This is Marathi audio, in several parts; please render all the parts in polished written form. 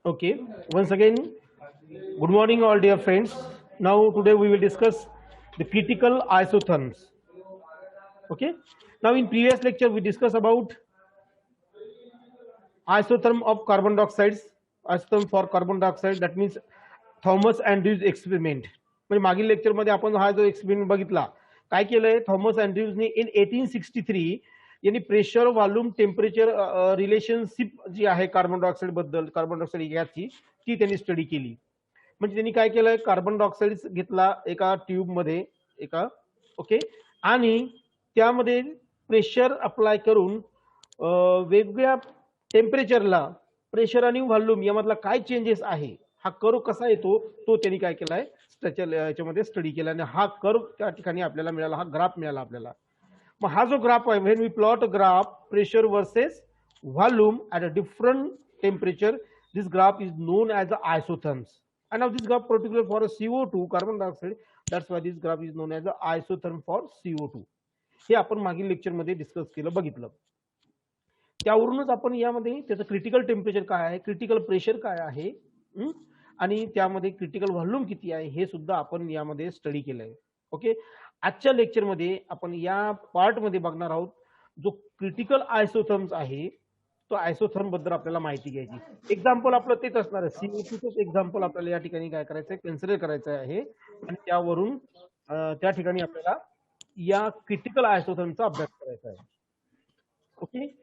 Okay, once again, good morning, all dear friends. Now, today we will discuss the critical isotherms. Okay, now in previous lecture we discussed about isotherm of carbon dioxide, isotherm for carbon dioxide. That means Thomas Andrews experiment. म्हणजे मागील लेक्चरमध्ये आपण हा जो एक्सपेरिमेंट बघितला, काय केलंय थॉमस अँड्र्यूजने इन 1863 यांनी प्रेशर व्हॉल्यूम टेम्परेचर रिलेशनशिप जी आहे कार्बन डायऑक्साईड बद्दल, कार्बन डायऑक्साईड गॅसची, ती त्यांनी स्टडी केली. म्हणजे त्यांनी काय केलंय, कार्बन डायऑक्साईड घेतला एका ट्यूब मध्ये, एका ओके, आणि त्यामध्ये प्रेशर अप्लाय करून वेगवेगळ्या टेम्परेचरला प्रेशर आणि व्हॉल्यूम यामधला काय चेंजेस आहे, हा कर्व कसा येतो, तो त्यांनी काय केलाय याच्यामध्ये स्टडी केला, आणि हा कर्व त्या ठिकाणी आपल्याला मिळाला, हा ग्राफ मिळाला आपल्याला. मग हा जो ग्राफ आहे, when we plot graph pressure versus volume at a different temperature, this graph is known as a isotherms. And now this graph particular for a CO2 carbon dioxide, that's why this graph is known as a isotherm for CO2. हे आपण मागील लेक्चर मध्ये डिस्कस केलं, बघितलं. त्यावरूनच आपण यामध्ये त्याचं क्रिटिकल टेम्परेचर काय आहे, क्रिटिकल प्रेशर काय आहे, आणि त्यामध्ये क्रिटिकल व्हॉल्यूम किती आहे, हे सुद्धा आपण यामध्ये स्टडी केलंय. ओके, आजच्या लेक्चरमध्ये आपण या पार्ट मध्ये बघणार आहोत जो क्रिटिकल आयसोथर्म्स आहे, तो आयसोथर्म बद्दल आपल्याला माहिती घ्यायची. एक्झाम्पल आपलं तेच असणार आहे, CO2च एक्झाम्पल आपल्याला या ठिकाणी काय करायचं आहे, कन्सिडर करायचं आहे, आणि त्यावरून त्या ठिकाणी आपल्याला या क्रिटिकल आयसोथर्मचा अभ्यास करायचा आहे. ओके,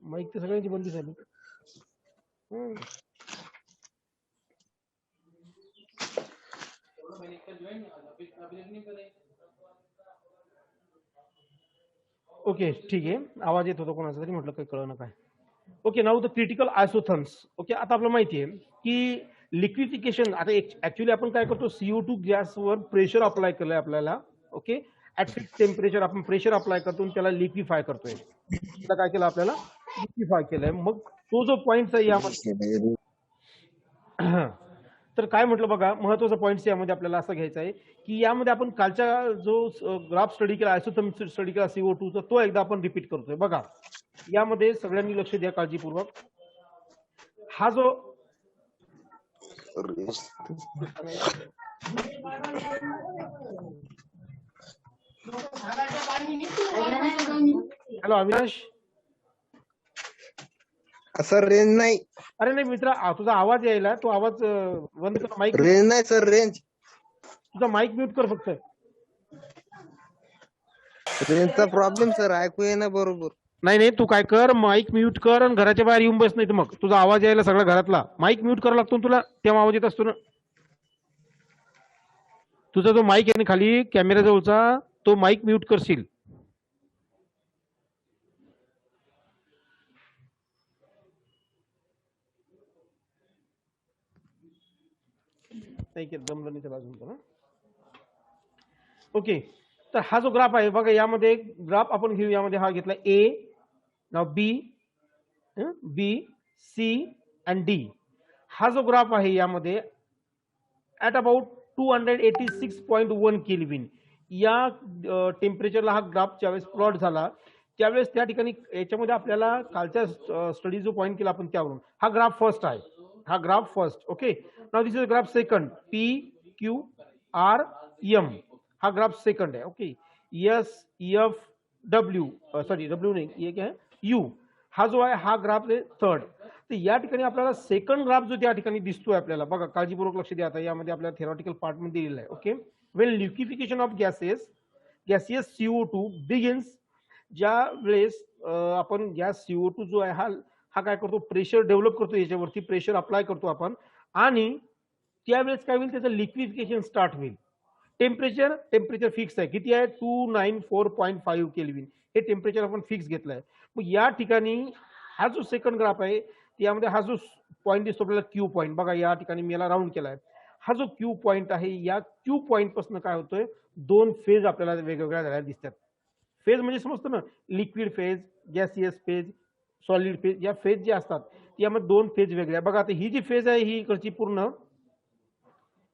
माईक तर सगळ्यांची बंदी झाली. ओके, ठीक आहे, आवाज येत होता कोणाचा तरी, म्हटलं काही कळलं काय. Okay, now the critical isotherms. Okay, आता आपल्याला माहिती आहे की लिक्विफिकेशन, आता ऍक्च्युअली आपण काय करतो, CO2 गॅसवर प्रेशर अप्लाय केलंय आपल्याला. ओके, ऍट फिक्स टेम्परेचर आपण प्रेशर अप्लाय करतो आणि त्याला लिक्विफाय करतोय. त्याला काय केलं, आपल्याला लिक्विफाय केलंय. मग तो जो पॉइंट आहे यामध्ये, तर काय म्हटलं बघा, महत्वाचा पॉईंट यामध्ये आपल्याला असं घ्यायचा आहे की यामध्ये आपण कालचा जो ग्राफ स्टडी केला, आयसोथर्म स्टडी केला CO2 चा, तो एकदा आपण रिपीट करतोय. बघा, यामध्ये सगळ्यांनी लक्ष द्या काळजीपूर्वक. हा जो हॅलो अविनाश, सर रेंज नाही. अरे नाही मित्रा, तुझा आवाज यायला, तो आवाज बंद कर. माईक रेंज नाही सर, रेंज. तुझा माईक म्यूट कर फक्त. रेंजचा प्रॉब्लेम सर, ऐकू येईना बरोबर. नाही नाही, तू काय कर, माईक म्यूट कर आणि घराच्या बाहेर येऊन बस, नाही तर मग तुझा आवाज यायला सगळा घरातला. माईक म्यूट करावा लागतो तुला, तेव्हा आवाज येत असतो ना. तुझा जो माईक आहे खाली कॅमेरा जवळचा, तो माईक म्यूट करशील. दमलं नाही त्याला. ओके, तर हा जो ग्राफ आहे बघा, यामध्ये ग्राफ आपण घेऊ. यामध्ये हा घेतला ए, नाव बी, बी, सी अँड डी. हा जो ग्राफ आहे यामध्ये ऍट अबाउट 286.1 केल्विन या टेम्परेचरला हा ग्राफ ज्यावेळेस प्लॉट झाला, त्यावेळेस त्या ठिकाणी याच्यामध्ये आपल्याला कालच्या स्टडी जो पॉईंट केला आपण त्यावरून, हा ग्राफ फर्स्ट आहे, हा graph first. Okay, now this is graph second, P Q R M, हा ग्राफ सेकंड आहे. Okay, S F W, sorry W नाही, ये क्या है, यू, हा जो आहे हा ग्राफ आहे थर्ड. तर या ठिकाणी आपल्याला सेकंड ग्राफ जो त्या ठिकाणी दिसतोय आपल्याला, बघा काळजीपूर्वक लक्ष द्या. आता यामध्ये आपल्याला थेरॉटिकल पार्ट मध्ये दिलेला आहे. Okay, Wien liquefaction of gaseous CO2 begins, ज्या वेळेस आपण गॅस CO2 जो आहे हा काय करतो, प्रेशर डेव्हलप करतो, याच्यावरती प्रेशर अप्लाय करतो आपण, आणि त्यावेळेस काय होईल, त्याचं लिक्विफिकेशन स्टार्ट होईल. टेम्परेचर फिक्स आहे, किती आहे, 294.5 केल्विन, हे टेम्परेचर आपण फिक्स घेतलंय. मग या ठिकाणी हा जो सेकंड ग्राफ आहे, यामध्ये हा जो पॉईंट दिसतो आपल्याला क्यू पॉईंट, बघा या ठिकाणी मी याला राऊंड केलाय, हा जो क्यू पॉईंट आहे, या क्यू पॉईंट पासून काय होतोय, दोन फेज आपल्याला वेगवेगळ्या झालेल्या दिसतात. फेज म्हणजे समजतं ना, liquid phase, gaseous phase, solid phase. या फेज जे असतात यामध्ये दोन फेज वेगळ्या. बघा आता ही जी फेज आहे ही इकडची पूर्ण,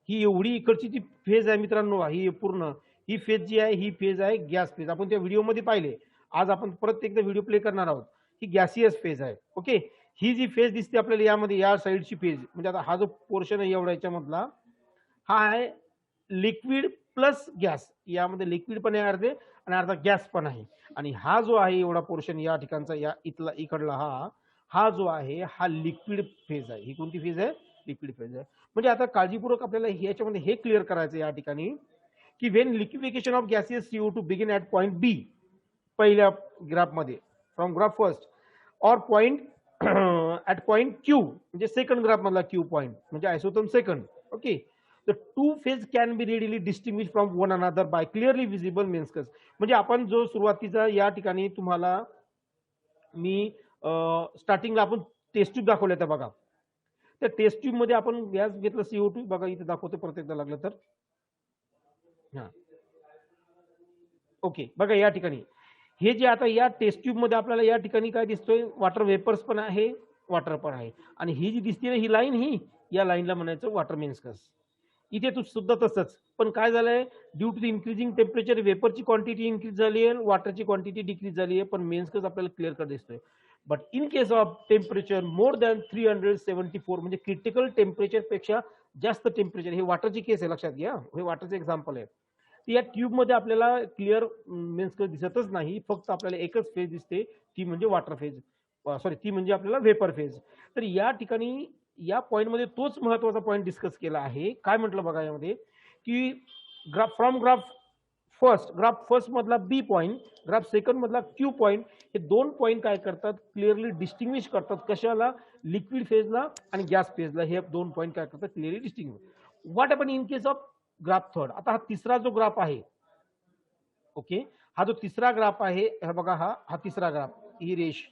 ही एवढी इकडची जी फेज आहे मित्रांनो, ही पूर्ण ही फेज जी आहे ही फेज आहे गॅस फेज. आपण त्या व्हिडिओमध्ये पाहिले. आज आपण परत एकदा व्हिडिओ प्ले करणार आहोत. ही गॅसियस फेज आहे. ओके, ही जी फेज दिसते आपल्याला यामध्ये, या साईडची फेज म्हणजे आता हा जो पोर्शन आहे एवढा याच्यामधला, हा आहे लिक्विड प्लस गॅस. यामध्ये लिक्विड पण आहे अर्धे आणि अर्धा गॅस पण आहे. आणि हा जो आहे एवढा पोर्शन या ठिकाणचा, या इथला इकडला हा हा जो आहे हा लिक्विड फेज आहे. ही कोणती फेज आहे? लिक्विड फेज आहे. म्हणजे आता काळजीपूर्वक आपल्याला याच्यामध्ये हे क्लिअर करायचं या ठिकाणी की when liquefaction of gaseous CO2 begin at point B, पहिल्या ग्राफमध्ये फ्रॉम ग्राफ फर्स्ट, और पॉइंट ॲट पॉइंट क्यू म्हणजे सेकंड ग्राफ मधला क्यू पॉइंट म्हणजे isotherm second. Okay, the two phase can be readily distinguished from one another by clearly visible मेन्स्कस. म्हणजे आपण जो सुरुवातीचा या ठिकाणी तुम्हाला मी स्टार्टिंगला आपण टेस्ट ट्यूब दाखवल्या त्या बघा. त्या टेस्ट ट्यूब मध्ये आपण गॅस घेतलं CO2, बघा इथे दाखवतो परत एकदा लागलं तर. हा ओके, बघा या ठिकाणी हे जे आता या टेस्ट ट्यूब मध्ये आपल्याला या ठिकाणी काय दिसतोय, वॉटर वेपर्स पण आहे, वॉटर पण आहे. आणि ही जी दिसते ना ही लाईन, ही या लाईनला म्हणायचं वॉटर मेन्स्कस. इथे तू सुद्धा तसंच. पण काय झालंय, due to the increasing temperature वेपरची क्वांटिटी इन्क्रीज झाली आहे, वॉटरची क्वांटिटी डिक्रीज झाली आहे. पण मेन्स्कस आपल्याला क्लिअर कट दिसतोय. But in case of temperature more than 374 म्हणजे क्रिटिकल टेम्परेचर पेक्षा जास्त टेम्परेचर, हे वॉटरची केस आहे लक्षात घ्या, हे वॉटरचं एक्झाम्पल आहे. या ट्यूब मध्ये आपल्याला क्लिअर मेन्स्कस दिसतच नाही, फक्त आपल्याला एकच फेज दिसते, ती म्हणजे वॉटर फेज, सॉरी ती म्हणजे आपल्याला वेपर फेज. तर या ठिकाणी या पॉइंट मध्ये तोच महत्वाचा पॉइंट डिस्कस केला आहे. काय म्हटलं बघा यामध्ये की ग्राफ फ्रॉम ग्राफ फर्स्ट मधला बी पॉइंट, ग्राफ सेकंड मधला क्यू पॉइंट, हे दोन पॉइंट काय करतात, क्लिअरली डिस्टिंग्विश करतात. कशाला? लिक्विड फेजला आणि गॅस फेजला. हे दोन पॉइंट काय करतात, clearly distinguish. What happen in case of graph third? आता हा तिसरा जो ग्राफ आहे, ओके, हा जो तिसरा ग्राफ आहे, हा बघा, हा तिसरा ग्राफ, ही रेष,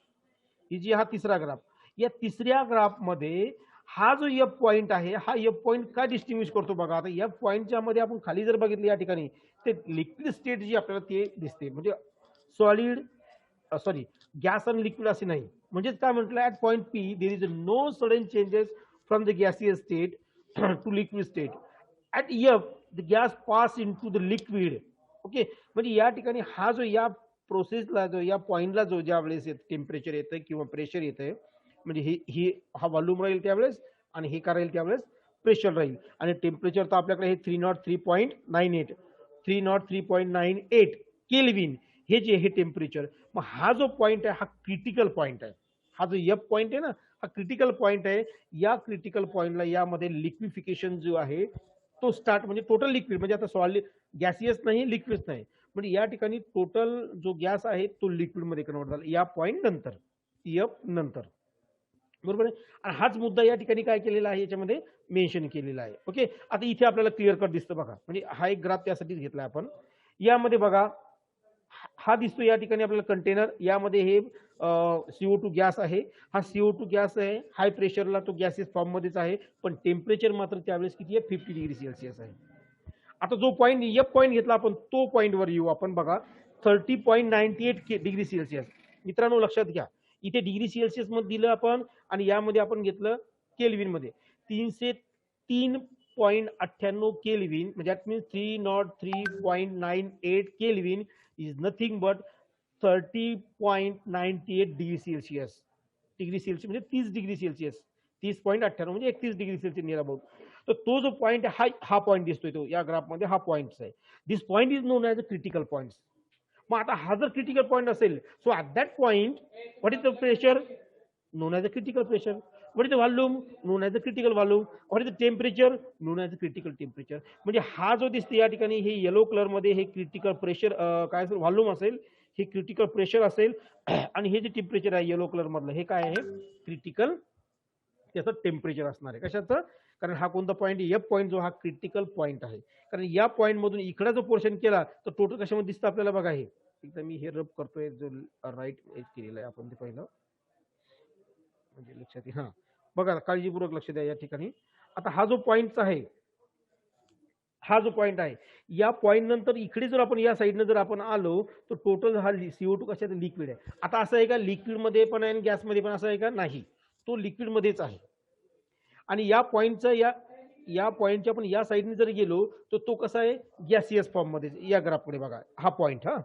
ही जी हा तिसरा ग्राफ, या तिसऱ्या ग्राफ मध्ये हा जो एफ पॉइंट आहे, हा एफ पॉइंट काय डिस्टिंग्विश करतो बघा. आता एफ पॉइंटच्या मध्ये आपण खाली जर बघितलं या ठिकाणी, ते लिक्विड स्टेट जी आपल्याला ते दिसते, म्हणजे सॉलिड, सॉरी, गॅस आणि लिक्विड असे नाही. म्हणजेच काय म्हटलं, at point P there is no sudden changes from the gaseous state to liquid state. At F the gas pass into the liquid. Okay, म्हणजे या ठिकाणी हा जो या प्रोसेसला, जो या पॉइंटला जो ज्या वेळेस टेम्परेचर येतं किंवा प्रेशर येतं, म्हणजे ही हा व्हॉल्यूम राहील त्यावेळेस, आणि हे काय राहील त्यावेळेस, प्रेशर राहील. आणि टेम्परेचर तर आपल्याकडे हे 303.98 303.98 केल्विन, हे जे हे टेम्परेचर. मग हा जो पॉइंट आहे हा क्रिटिकल पॉइंट आहे. हा जो एफ पॉइंट आहे ना, हा क्रिटिकल पॉइंट आहे. या क्रिटिकल पॉइंटला यामध्ये लिक्विफिकेशन जो आहे तो स्टार्ट, म्हणजे टोटल लिक्विड, म्हणजे आता सॉलिड गॅसियस नाही, लिक्विड नाही, म्हणजे या ठिकाणी टोटल जो गॅस आहे तो लिक्विड मध्ये कन्वर्ट झाला या पॉइंट नंतर, एफ नंतर, बरोबर आहे. आणि हाच मुद्दा या ठिकाणी काय केलेला आहे, याच्यामध्ये मेन्शन केलेला आहे. ओके, आता इथे आपल्याला क्लिअर कट दिसतं बघा, म्हणजे हा एक ग्राफ त्यासाठीच घेतला आपण. यामध्ये बघा, हा दिसतो या ठिकाणी आपल्याला कंटेनर, यामध्ये हे CO2 गॅस आहे. हा CO2 गॅस आहे, हाय प्रेशरला तो गॅसेस फॉर्म मध्येच आहे, पण टेम्परेचर मात्र त्यावेळेस किती आहे, 50 डिग्री सेल्सिअस आहे. आता जो पॉईंट एफ पॉईंट घेतला आपण, तो पॉईंट वर येऊ आपण. बघा, 30.98 डिग्री सेल्सिअस. मित्रांनो लक्षात घ्या, इथे डिग्री सेल्सिअस मध्ये दिलं आपण, आणि यामध्ये आपण घेतलं केल्विन मध्ये. 303.98 केल्विन, म्हणजे that means 303.98 kelvin is nothing but 30.98 degree Celsius. Degree Celsius म्हणजे 30 डिग्री सेल्सिअस, 30.98 म्हणजे 31 डिग्री सेल्सिअस नियर अबाउट. तर तो जो पॉइंट आहे, हा पॉइंट दिसतोय तो या ग्राफ मध्ये, हा पॉइंट आहे. This point is known as a critical point. मग आता हा जर क्रिटिकल पॉइंट असेल, so at that point what is the pressure, known as a critical pressure. What is the volume? Known as a critical volume. What is the temperature? Known as a critical temperature. म्हणजे हा जो दिसते या ठिकाणी, हे येलो कलर मध्ये हे क्रिटिकल प्रेशर काय असेल, व्हॉल्यूम असेल, हे क्रिटिकल प्रेशर असेल, आणि हे जे टेम्परेचर आहे येलो कलर मधलं, हे काय आहे, क्रिटिकल त्याचं टेम्परेचर असणार आहे. कशाचं? कारण हा कोणता पॉईंट, एफ पॉईंट जो हा क्रिटिकल पॉईंट आहे. कारण या पॉईंट मधून इकडे जो पोर्शन केला तर टोटल कशामध्ये दिसतं आपल्याला बघा. हे एकदा मी हे रब करतोय, जो राईट एज केलेला आहे आपण, ते पहिलं म्हणजे लक्षात येईल. हा बघा, काळजीपूर्वक लक्ष द्या या ठिकाणी. आता हा जो पॉइंट आहे, हा जो पॉईंट आहे, या पॉईंट नंतर इकडे जर आपण या साईडनं जर आपण आलो तर टोटल हा CO2 कशात लिक्विड आहे. आता असं आहे का लिक्विडमध्ये पण आहे आणि गॅसमध्ये पण असं आहे का? नाही, तो लिक्विडमध्येच आहे. आणि या पॉईंटचा या पॉईंटच्या आपण या साईडने जर गेलो तर तो कसा आहे? गॅसियस फॉर्म मध्ये. या ग्राफकडे बघा हा पॉईंट. हा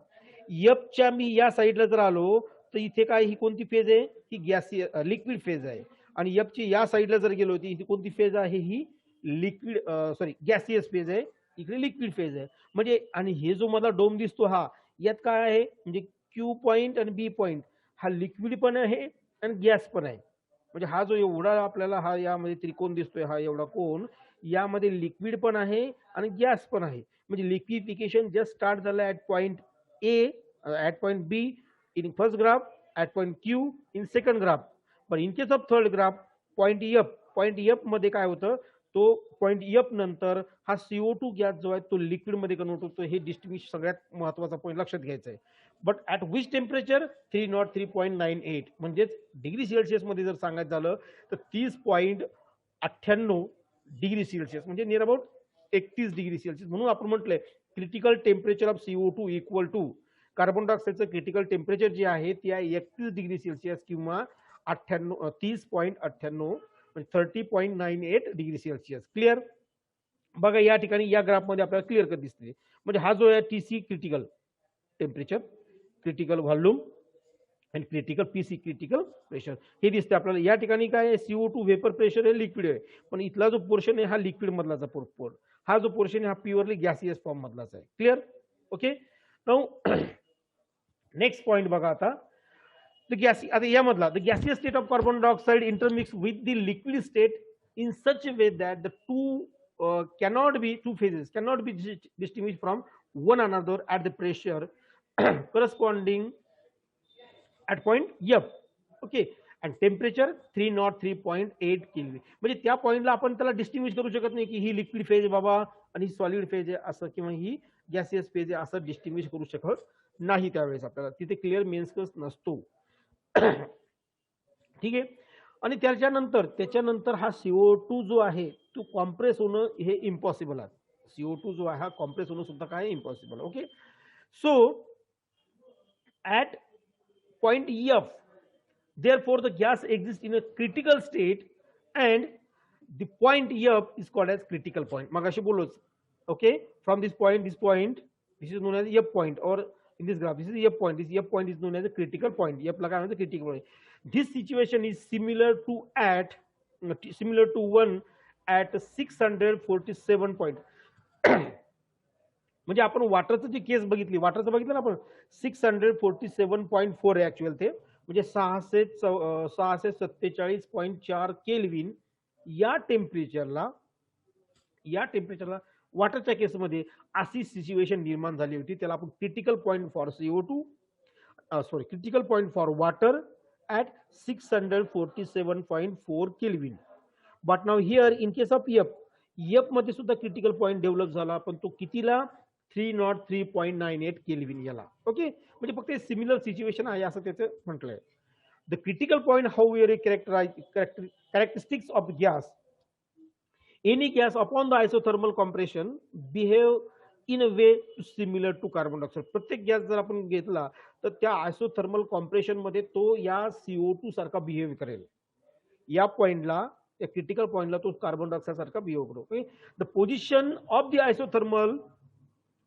एफच्या मी या साईडला जर आलो तर इथे काय ही कोणती फेज आहे? ही गॅसियस लिक्विड फेज आहे. आणि एफची या साईडला जर गेलो तर इथे कोणती फेज आहे? ही लिक्विड सॉरी गॅसियस फेज आहे. इकडे लिक्विड फेज आहे. म्हणजे आणि हे जो मला डोम दिसतो हा, यात काय आहे? म्हणजे क्यू पॉईंट आणि बी पॉईंट हा लिक्विड पण आहे आणि गॅस पण आहे. म्हणजे हा जो एवढा आपल्याला हा यामध्ये त्रिकोण दिसतोय, हा एवढा कोण, यामध्ये लिक्विड पण आहे आणि गॅस पण आहे. म्हणजे लिक्विफिकेशन जस्ट स्टार्ट झालं at point A, at point B in first graph, at point Q in second graph. पण in case of third graph point F मध्ये काय होतं? तो पॉइंट एफ नंतर हा CO2 गॅस जो आहे तो लिक्विड मध्ये कन्वर्ट होतो. हे डिस्टिंग्विश सगळ्यात महत्वाचा पॉईंट लक्षात घ्यायचा आहे. But at which temperature? 303.98. म्हणजेच डिग्री सेल्सिअस मध्ये जर सांगायचं झालं तर 30.98 डिग्री सेल्सिअस, म्हणजे नियर अबाउट 31 डिग्री सेल्सिअस. म्हणून आपण म्हटलंय critical temperature of CO2 equal to carbon डायऑक्साईडचं क्रिटिकल टेम्परेचर जे आहे ते आहे 31 डिग्री सेल्सिअस किंवा 30.98 म्हणजे 30.98 डिग्री सेल्सिअस. क्लिअर? बघा या ठिकाणी या ग्राफमध्ये आपल्याला क्लिअर कट दिसते. म्हणजे हा जो आहे TC critical temperature, critical volume आणि क्रिटिकल PC क्रिटिकल प्रेशर हे दिसते आपल्याला. या ठिकाणी काय आहे? CO2 वेपर प्रेशर हे लिक्विड आहे, पण इथला जो पोर्शन आहे हा लिक्विड मधलाचा पोर्शन, हा जो पोर्शन आहे हा प्युअरली गॅसियस फॉर्म मधलाच आहे. Clear? Okay. Now next point बघा आता. आता यामधला the gaseous state of carbon dioxide intermix with the liquid state in such a way that the two phases cannot be distinguished from one another at the pressure corresponding at point F. Okay, and temperature 303.8 Kelvin. म्हणजे त्या पॉइंटला आपण त्याला डिस्टिंग्विश करू शकत नाही की ही लिक्विड फेज आहे बाबा आणि ही सॉलिड फेज आहे असं, किंवा ही गॅसियस फेज आहे असं डिस्टिंग्विश करू शकत नाही. त्यावेळेस आपल्याला तिथे क्लिअर मेन्स नसतो. ठीक आहे. आणि त्याच्यानंतर हा CO2 जो आहे तो कॉम्प्रेस होणं हे इम्पॉसिबल आहे. CO2 जो आहे हा कॉम्प्रेस होणं सुद्धा काय impossible. Okay. So at point F therefore the gas exists in a critical state and the point F is called as critical point. मगाशी बोलोच. Okay, from this point this is known as F point, or in this graph this is F point. This F point is known as a critical point. F ला काय म्हणतात? critical point. This situation is similar to one at 647 point. म्हणजे आपण वॉटरचं जी केस बघितली, वॉटरचं बघितलं ना आपण, 647.4 आहे ऍक्च्युअल ते, म्हणजे 647.4 केल्विन या टेम्परेचरला वॉटरच्या केसमध्ये अशी सिच्युएशन निर्माण झाली होती. त्याला आपण critical point for CO2 critical point for water at 647.4 Kelvin. But now here in case of F मध्ये सुद्धा क्रिटिकल पॉइंट डेव्हलप झाला, पण तो कितीला? 303.98 केल्विन याला. ओके, म्हणजे फक्त सिमिलर सिच्युएशन आहे असं त्याचं म्हटलंय. The critical point however characteristics of gas, any gas upon the isothermal compression behave in a way similar to carbon dioxide. प्रत्येक गॅस जर आपण घेतला तर त्या आयसोथर्मल कॉम्प्रेशन मध्ये तो या CO2 सारखा बिहेव करेल. या पॉइंटला, या क्रिटिकल पॉइंटला तो कार्बन डायऑक्साइड सारखा बिहेव करू. Okay. The position of the isothermal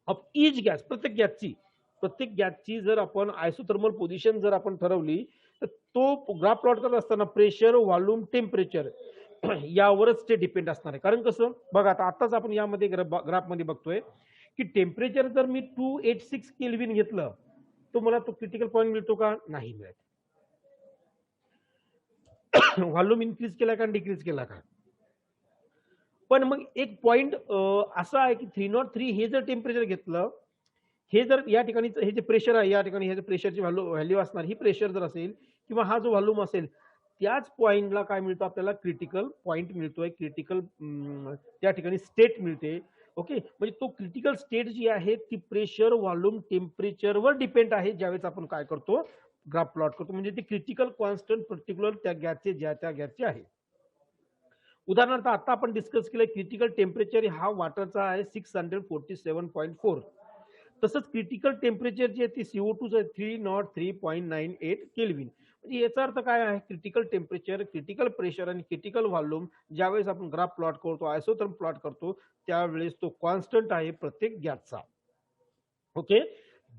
of each gas, प्रत्येक गॅसची जर आपण आयसोथर्मल पोझिशन जर आपण ठरवली तर तो ग्राफ प्लॉट करत असताना प्रेशर, व्हॉल्यूम, टेम्परेचर यावरच ते डिपेंड असणार आहे. कारण कसं बघा, आताच आपण यामध्ये ग्राफ मध्ये बघतोय की टेम्परेचर जर मी 286 केल्विन घेतलं तो मला तो क्रिटिकल पॉइंट मिळतो का? नाही मिळत. व्हॉल्यूम इन्क्रीज केला का डिक्रीज केला का? पण मग एक पॉइंट असा आहे की 303 हे जर टेम्परेचर घेतलं, हे जर या ठिकाणी हे जे प्रेशर आहे, या ठिकाणी हे जे प्रेशरची व्हॅल्यू असणार, ही प्रेशर जर असेल किंवा हा जो व्हॉल्यूम असेल, त्याच पॉइंटला काय मिळतो आपल्याला? क्रिटिकल पॉइंट मिळतोय, क्रिटिकल त्या ठिकाणी स्टेट मिळते. ओके, म्हणजे तो क्रिटिकल स्टेट जी आहे ती प्रेशर, व्हॉल्यूम, टेम्परेचरवर डिपेंड आहे ज्यावेळेस आपण काय करतो? ग्राफ प्लॉट करतो. म्हणजे ते क्रिटिकल कॉन्स्टंट पर्टिक्युलर त्या गॅसचे, ज्या त्या गॅसचे आहे. उदाहरणार्थ आता आपण डिस्कस केलं क्रिटिकल टेम्परेचर हा वॉटरचा आहे 647.4. तसंच क्रिटिकल टेम्परेचर जे आहे ते CO2चं आहे 303.98 केल्विन. म्हणजे याचा अर्थ काय आहे, क्रिटिकल टेम्परेचर, क्रिटिकल प्रेशर आणि क्रिटिकल व्हॉल्यूम ज्यावेळेस आपण ग्राफ प्लॉट करतो, आयसोथर्म प्लॉट करतो, त्यावेळेस तो कॉन्स्टंट आहे प्रत्येक गॅसचा. ओके,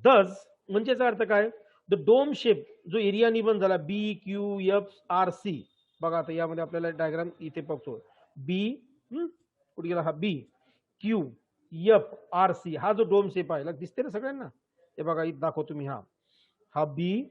दस म्हणजे याचा अर्थ काय, द डोम शेप जो एरिया निबंध झाला BQFRC. बघा आता यामध्ये आपल्याला डायग्राम इथे बघतो बी, कुठे गेला हा BQFRC हा जो डोम शेप आहे दिसते ना सगळ्यांना, हे बघा इथे दाखवतो मी, हा BQFR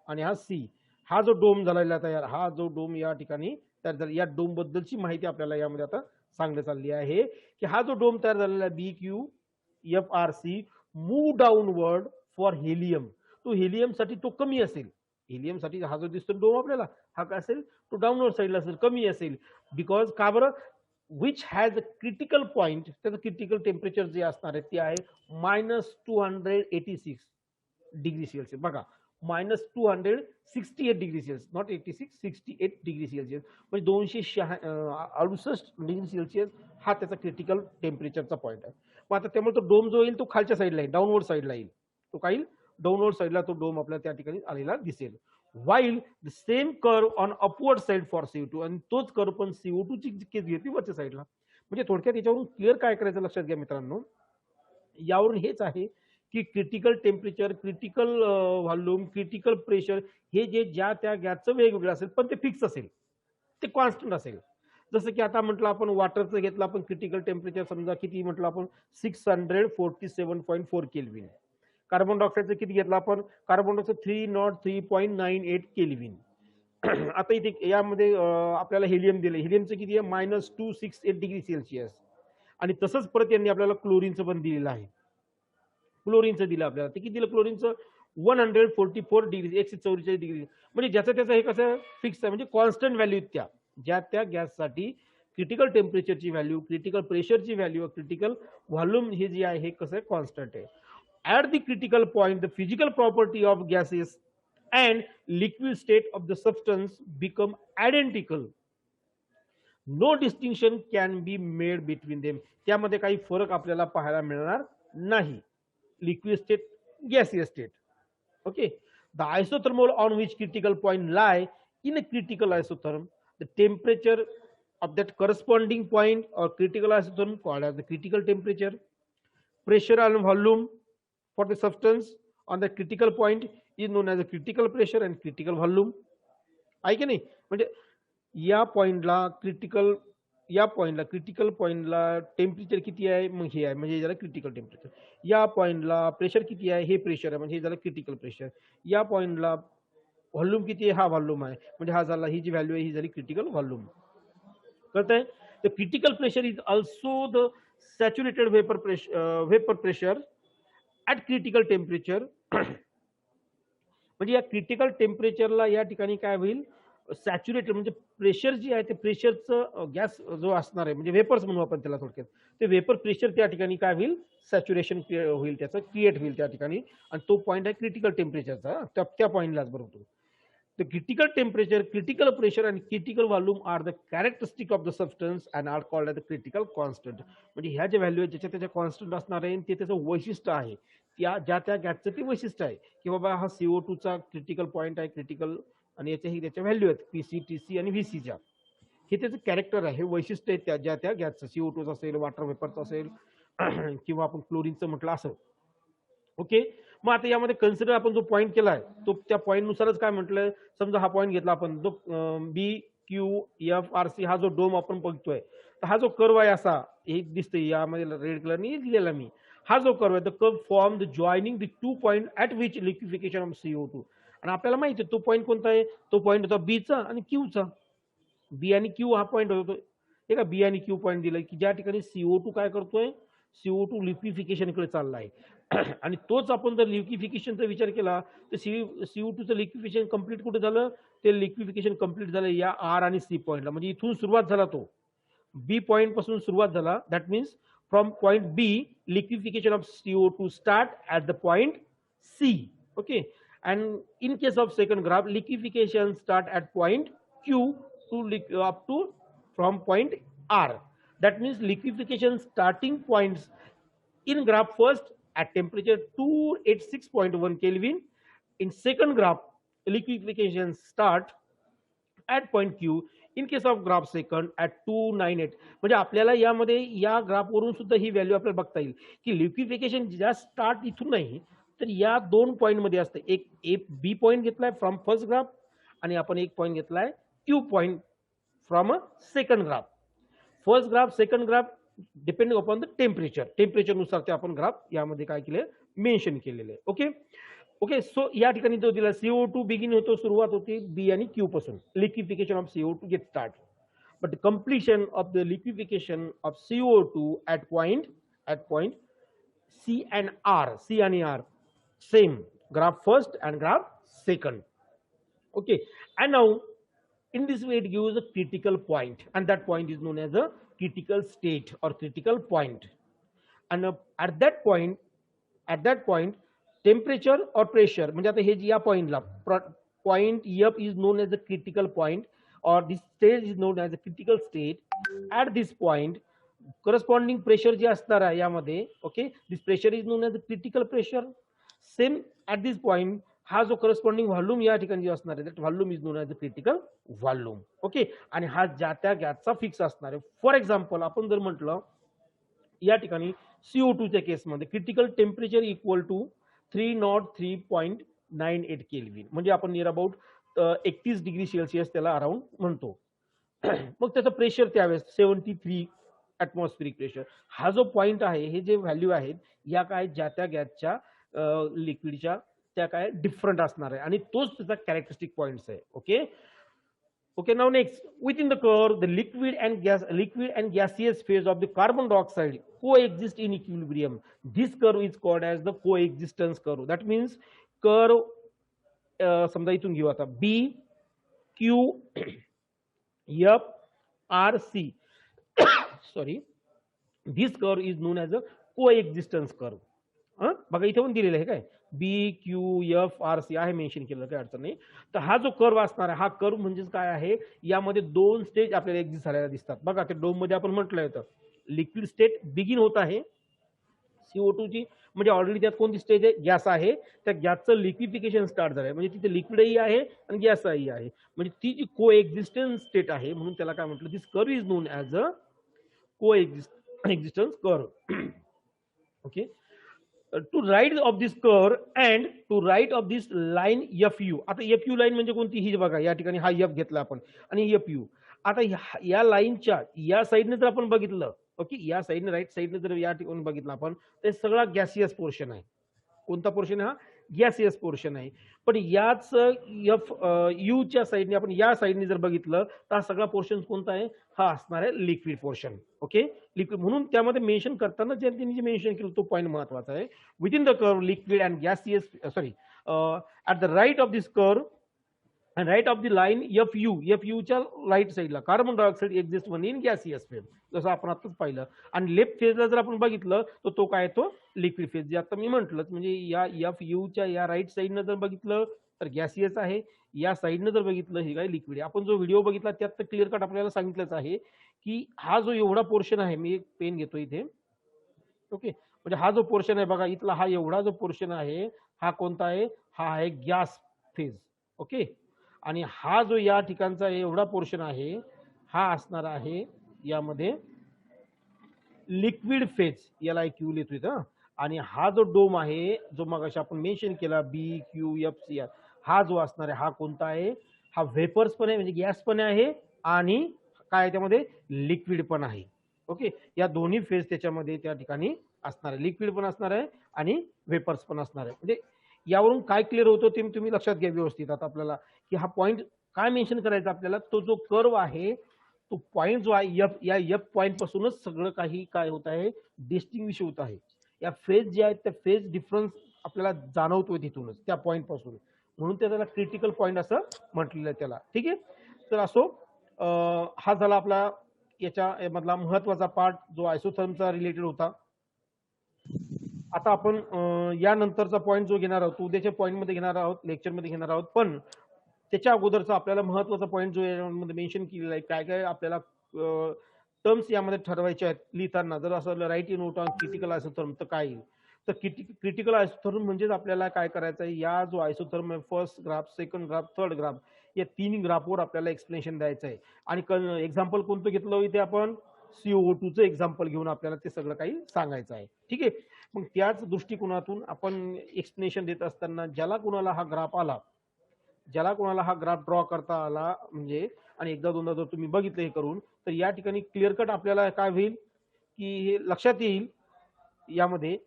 आणि हा C हा जो डोम झालेला तयार, हा जो डोम या ठिकाणी तयार झाला, या डोम बद्दलची माहिती आपल्याला यामध्ये आता सांगण्यात चालली आहे की हा जो डोम तयार झालेला BQFRC move downward for helium. तो हेलियम साठी तो कमी असेल, हेलियम साठी हा जो दिसतो डोम आपल्याला हा काय असेल, तो डाऊनवर्ड साईडला असेल, कमी असेल. बिकॉज का बरं, which has a critical point, त्याचं क्रिटिकल टेम्परेचर जे असणार आहे ते आहे -286 डिग्री सेल्सिअस. बघा -268 degree Celsius, not 86, 68 degree Celsius, म्हणजे 268 डिग्री सेल्सिअस हा त्याचा क्रिटिकल टेम्परेचरचा पॉईंट आहे. मग आता त्यामुळे तो डोम जो येईल तो खालच्या साईडला येईल, डाऊनवर्ड साईडला येईल. तो काय, डाऊनवर्ड साईडला तो डोम आपल्याला त्या ठिकाणी आलेला दिसेल. While the same curve on upward side for CO2, आणि तोच कर्व पण CO2 ची केस घेतली वरच्या साईडला. म्हणजे थोडक्यात याच्यावरून क्लिअर काय करायचं लक्षात घ्या मित्रांनो, यावरून हेच आहे की critical temperature, critical volume, critical pressure हे जे ज्या त्या गॅसचं वेगवेगळं असेल, पण ते फिक्स असेल, ते कॉन्स्टंट असेल. जसं की आता म्हटलं आपण वॉटरचं घेतलं आपण क्रिटिकल टेम्परेचर समजा किती म्हटलं आपण 647.4 केल्विन. कार्बन डायऑक्साईडचं किती घेतलं आपण, कार्बन डायऑक्साईड 303.98 केल्विन. आता इथे यामध्ये आपल्याला हेलियम दिलं, हेलियमचं किती आहे -268 डिग्री सेल्सिअस. आणि तसंच परत यांनी आपल्याला क्लोरीनचं पण दिलेलं आहे, क्लोरीनचं दिलं आपल्याला, ते किती दिलं क्लोरीनचं 144 डिग्री, 144 डिग्री. म्हणजे ज्याचं त्याचं हे कसं फिक्स आहे, म्हणजे कॉन्स्टंट व्हॅल्यू त्या ज्या त्या गॅससाठी क्रिटिकल टेम्परेचरची व्हॅल्यू, क्रिटिकल प्रेशरची व्हॅल्यू, क्रिटिकल व्हॉल्यूम हे जे आहे हे कसं आहे कॉन्स्टंट आहे. At the critical point the physical property of gases and liquid state of the substance become identical. No distinction can be made between them. त्यामध्ये काही फरक आपल्याला पाहायला मिळणार नाही. Liquid state, gaseous state. Okay, the isothermal on which critical point lie in a critical isotherm, the temperature of that corresponding point or critical isotherm called as the critical temperature, pressure and volume for the substance on the critical point is known as the critical pressure and critical volume. आहे की नाही, म्हणजे या पॉइंटला क्रिटिकल, या पॉइंटला क्रिटिकल पॉइंटला टेम्परेचर किती आहे, मग हे आहे म्हणजे हे झालं क्रिटिकल टेम्परेचर. या पॉइंटला प्रेशर किती आहे, हे प्रेशर आहे म्हणजे हे झालं क्रिटिकल प्रेशर. या पॉइंटला व्हॉल्यूम किती आहे, हा व्हॉल्यूम आहे म्हणजे हा झाला, ही जी व्हॅल्यू आहे ही झाली क्रिटिकल व्हॉल्यूम. कळतंय. The critical pressure is also the saturated vapour pressure at critical temperature. म्हणजे या क्रिटिकल टेम्परेचरला या ठिकाणी काय होईल, सॅच्युरेटेड म्हणजे प्रेशर जे आहे ते प्रेशरचं गॅस जो असणार आहे म्हणजे वेपर्स म्हणू आपण त्याला थोडक्यात, ते वेपर प्रेशर त्या ठिकाणी काय होईल, सॅच्युरेशन होईल, त्याचं क्रिएट होईल त्या ठिकाणी, आणि तो पॉईंट आहे क्रिटिकल टेम्परेचरचा. त्या पॉईंटलाच बरोबर. The critical temperature, critical pressure आणि critical volume are the characteristic of the substance and are called the critical constant. म्हणजे ह्या ज्या व्हॅल्यू आहेत ज्याच्या त्याच्या कॉन्स्टंट असणार आहे ते त्याचं वैशिष्ट्य आहे, त्या ज्या त्या गॅसचं ते वैशिष्ट्य आहे की बाबा हा CO2चा क्रिटिकल पॉईंट आहे, क्रिटिकल, आणि याच्याही त्याच्या व्हॅल्यू आहेत PC, TC आणि VCच्या. हे त्याचं कॅरेक्टर आहे, वैशिष्ट्य आहे त्या ज्या त्या गॅसचं, CO2चं असेल, वॉटर वेपरचं असेल किंवा आपण क्लोरीनचं म्हटलं असं. ओके, मग आता यामध्ये कन्सिडर आपण जो पॉईंट केलाय तो त्या पॉईंटनुसारच काय म्हटलंय, समजा हा पॉईंट घेतला आपण जो BQFRC हा जो डोम आपण बघतोय, तर हा जो कर्व आहे असा हे दिसतंय यामध्ये रेड कलरने लिहिलेला मी, हा जो कर्व आहे the curve form the joining the two point at which liquefaction of CO2. आणि आपल्याला माहिती आहे तो पॉईंट कोणता आहे, तो पॉईंट होता बीचा आणि क्यूचा. बी आणि क्यू हा पॉईंट होतो, हे का बी आणि क्यू पॉईंट दिलाय की ज्या ठिकाणी CO2 काय करतोय, CO2 लिक्विफिकेशनकडे चालला आहे. आणि तोच आपण जर लिक्विफिकेशनचा विचार केला तर CO2चं लिक्विफिकेशन कंप्लीट कुठे झालं, ते लिक्विफिकेशन कंप्लीट झालं या R आणि C पॉईंटला. म्हणजे इथून सुरुवात झाला, तो बी पॉईंट पासून सुरुवात झाला. That means from point B liquefaction of CO2 start at the point C. Okay, and in case of second graph, liquefaction start at point Q to up to from point R. That means liquefaction starting points in graph first at temperature 286.1 Kelvin. In second graph, liquefaction start at point Q in case of graph second at 298. म्हणजे आपल्याला यामध्ये या ग्राफवरून सुद्धा ही व्हॅल्यू आपल्याला बघता येईल की लिक्विफिकेशन ज्या स्टार्ट इथून नाही तर या दोन पॉईंट मध्ये असते. एक बी पॉईंट घेतलाय फ्रॉम फर्स्ट ग्राफ आणि आपण एक पॉईंट घेतलाय Q point from a second graph. First graph second graph depending upon the टेम्परेचरनुसार ते आपण ग्राफ यामध्ये काय केले मेन्शन केलेले. Okay okay. सो या ठिकाणी जो दिला CO2 बिगिन होतो, सुरुवात होती बी आणि क्यू पासून. Liquefaction of CO2 get start, but completion of the liquefaction of CO2 at point C and R same graph first and graph second. Okay, and now in this way it gives a critical point, and that point is known as a critical state or critical point. And at that point temperature or pressure म्हणजे आता हे जी या पॉइंटला point F is known as a critical point or this stage is known as a critical state. At this point corresponding pressure जे असणार आहे यामध्ये, okay, this pressure is non as a critical pressure. Same at this point हा जो करस्पॉन्डिंग व्हॉल्यूम या ठिकाणी जो असणार आहे that volume is non as a critical volume. Okay, आणि हा ज्या त्या गॅसचा फिक्स असणार आहे. फॉर एक्झाम्पल आपण जर म्हटलं या ठिकाणी CO2 च्या केसमध्ये critical temperature equal to 303.98 kelvin, म्हणजे आपण नियर अबाउट 31 डिग्री सेल्सिअस त्याला अराउंड म्हणतो. मग त्याचं प्रेशर त्यावेळेस 73 ॲटमॉस्फिरिक प्रेशर. हा जो पॉइंट आहे, हे जे व्हॅल्यू आहेत या काय ज्या त्या गॅसच्या लिक्विडच्या त्या काय डिफरंट असणार आहे आणि तोच त्याचा कॅरेक्टरिस्टिक पॉइंट्स आहे. Okay okay. Now next, within the curve the liquid and gaseous phase of the carbon dioxide coexist in equilibrium. This curve is called as the coexistence curve. That means curve समजा इथून घेऊ आता B Q F R C sorry, this curve is known as a coexistence curve. बघा इथे पण दिलेलं आहे काय BQFRC आहे मेन्शन केलं, काही अडचण नाही. तर हा जो कर्व असणार आहे हा कर्व म्हणजेच काय आहे, यामध्ये दोन स्टेज आपल्याला एक्झिस्ट झालेल्या दिसतात. बघा ते डोम मध्ये आपण म्हटलं होतं लिक्विड स्टेट बिगिन होत आहे CO2 ची, म्हणजे ऑलरेडी त्यात कोणती स्टेज आहे, गॅस आहे. त्या गॅसचं लिक्विफिकेशन स्टार्ट झालंय, म्हणजे तिथे लिक्विडही आहे आणि गॅसही आहे, म्हणजे ती जी को एक्झिस्टन्स स्टेट आहे म्हणून त्याला काय म्हटलं, this curve is known as a co existence curve. Okay. To right of this curve and to right of this line FU. आता FU लाईन म्हणजे कोणती, ही बघा या ठिकाणी हा F घेतला आपण आणि FU. आता या लाईनच्या या साईडने जर आपण बघितलं, ओके, या साईडने राईट साईडने जर या ठिकाणी बघितलं आपण, ते सगळा गॅसियस पोर्शन आहे. कोणता पोर्शन आहे, हा गॅसियस पोर्शन आहे. पण याच U च्या साईडने आपण या साईडने जर बघितलं तर हा सगळा पोर्शन कोणता आहे, हा असणार आहे लिक्विड पोर्शन. ओके, लिक्विड म्हणून त्यामध्ये मेन्शन करताना जे त्यांनी जे मेन्शन केलं तो पॉईंट महत्वाचा आहे. Within the curve liquid and gaseous at the right of this curve and right of the line FU च्या राईट साईडला carbon dioxide exist one in gaseous phase, जसं आपण आताच पाहिलं. आणि लेफ्ट फेजला जर आपण बघितलं तर तो काय, तो लिक्विड फेज. जे आता मी म्हटलं म्हणजे या FU च्या या राईट साईडनं जर बघितलं तर गॅसियस आहे, या साईडनं जर बघितलं हे काय लिक्विड आहे. आपण जो व्हिडिओ बघितला त्यात तर क्लिअर कट आपल्याला सांगितलंच आहे की हा जो एवढा पोर्शन आहे, मी एक पेन घेतो इथे, ओके, म्हणजे हा जो पोर्शन आहे बघा इथला, हा एवढा जो पोर्शन आहे हा कोणता आहे, हा आहे गॅस फेज. ओके, आणि हा जो या ठिकाणचा एवढा पोर्शन आहे हा असणार आहे यामध्ये लिक्विड फेज, याला क्यू लिहितो इथं. आणि हा जो डोम आहे जो मगाशी आपण मेन्शन केला BQFC, हा जो असणार आहे हा कोणता आहे, हा व्हेपर्स पण आहे म्हणजे गॅस पण आहे आणि काय त्यामध्ये लिक्विड पण आहे. ओके, या दोन्ही फेज त्याच्यामध्ये त्या ठिकाणी असणार आहे, लिक्विड पण असणार आहे आणि वेपर्स पण असणार आहे. म्हणजे यावरून काय क्लिअर होतं ते तुम्ही लक्षात घ्या व्यवस्थित. आता आपल्याला की हा पॉईंट काय मेन्शन करायचा आपल्याला, तो जो कर्व आहे तो पॉईंट जो आहे या F पॉईंट पासूनच सगळं काही काय होत आहे, डिस्टिंग्विश होत आहे. या फेज जे आहेत त्या फेज डिफरन्स आपल्याला जाणवतोय तिथूनच, त्या पॉईंट पासून, म्हणून त्याला क्रिटिकल पॉईंट असं म्हटलेलं आहे त्याला. ठीक आहे, तर असो हा झाला आपला याच्या मधला महत्वाचा पार्ट जो आयसोथर्मचा रिलेटेड होता. आता आपण यानंतरचा पॉईंट जो घेणार आहोत उद्याच्या पॉईंट मध्ये घेणार आहोत, लेक्चरमध्ये घेणार आहोत. पण त्याच्या अगोदरचा आपल्याला महत्वाचा पॉईंट जो यामध्ये मेन्शन केलेला आहे, काय काय आपल्याला टर्म्स यामध्ये ठरवायचे आहेत लिहिताना. जर असं write in note on critical isotherm तर काय येईल, तर क्रिटिकल आयसोथर्म म्हणजेच आपल्याला काय करायचं आहे, या जो आयसोथर्म आहे first graph, second graph, third graph, या 3 ग्राफवर आपल्याला एक्सप्लेनेशन द्यायचं आहे. आणि एक्झाम्पल कोणतं घेतलं इथे आपण, CO2 चं एक्झाम्पल घेऊन आपल्याला ते सगळं काही सांगायचं आहे. ठीक आहे. मग त्याच दृष्टिकोनातून आपण एक्सप्लेनेशन देत असताना ज्याला कोणाला हा ग्राफ ड्रॉ करता आला म्हणजे, आणि एकदा दोनदा जर तुम्ही बघितलं हे करून, तर या ठिकाणी क्लिअर कट आपल्याला काय होईल की हे लक्षात येईल यामध्ये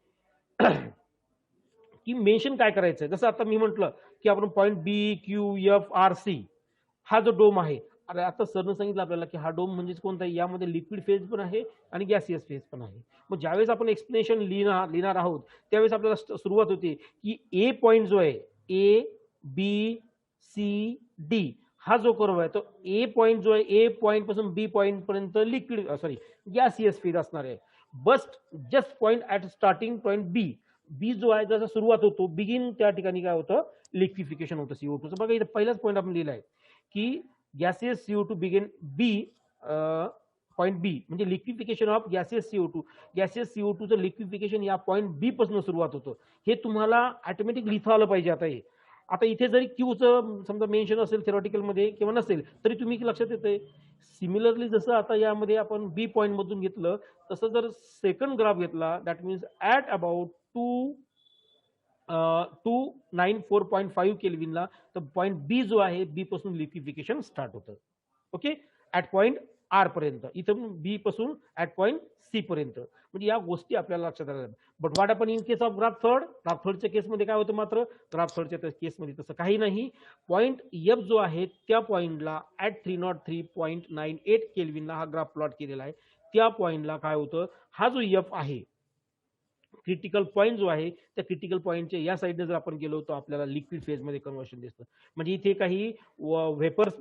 की मेन्शन काय करायचंय. जसं आता मी म्हटलं की आपण पॉईंट BQFRC हा जो डोम आहे, अरे आता सरनं सांगितलं आपल्याला की हा डोम म्हणजे कोणता आहे, यामध्ये लिक्विड फेज पण आहे आणि गॅसियस फेज पण आहे. मग ज्यावेळेस आपण एक्सप्लेनेशन लिहिणार आहोत त्यावेळेस आपल्याला सुरुवात होते की ए पॉईंट जो आहे, ABCD हा जो कर्व आहे तो ए पॉईंट जो आहे, ए पॉईंट पासून बी पॉईंट पर्यंत लिक्विड गॅसियस फेज असणार आहे. Bust just point at starting point B जो आहे जसा सुरुवात होतो बिगिन, त्या ठिकाणी काय होतं, लिक्विफिकेशन होतं CO2चं. बघा इथे पहिलाच पॉईंट आपण लिहिलाय की गॅसियस CO2 बिगिन बी, पॉईंट बी म्हणजे liquefaction of gaseous CO2. Gaseous CO2 चं लिक्विफिकेशन या पॉईंट बी पासून सुरुवात होतं. हे तुम्हाला ऑटोमॅटिक लिहिता आलं पाहिजे. आता इथे जरी क्यूचं समजा मेन्शन असेल थेरॉटिकल मध्ये किंवा नसेल तरी तुम्ही लक्षात येते. सिमिलरली जसं आता यामध्ये आपण बी पॉईंट मधून घेतलं, तसं जर सेकंड ग्राफ घेतला दॅट मीन्स ऍट अबाउट 294.5 केल्विनला, तर पॉईंट बी जो आहे, बी पासून लिक्विफिकेशन स्टार्ट होतं. ओके, ऍट पॉईंट आर पर्यंत, इथं बी पासून ऍट पॉईंट सी पर्यंत. म्हणजे या गोष्टी आपल्याला लक्षात आल्या. बट व्हॉट आपण इन केस ऑफ ग्राफ थर्डच्या केसमध्ये काय होतं, मात्र ग्राफ थर्डच्या केसमध्ये तसं काही नाही. पॉईंट एफ जो आहे त्या पॉईंटला ऍट 303.98 केल्विनला हा ग्राफ प्लॉट केलेला आहे. त्या पॉईंटला काय होतं, हा जो एफ आहे क्रिटिकल पॉईंट जो आहे, त्या क्रिटिकल पॉईंटच्या या साईडने जर आपण गेलो तर आपल्याला लिक्विड फेज मध्ये कन्व्हर्शन दिसतं. म्हणजे इथे काही व्हेपर्स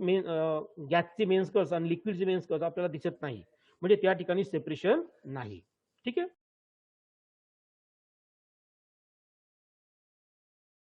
गॅसचे मेन्स कर्स आणि लिक्विडचे मेन्स कर्स आपल्याला दिसत नाही, म्हणजे त्या ठिकाणी सेपरेशन नाही. ठीक आहे.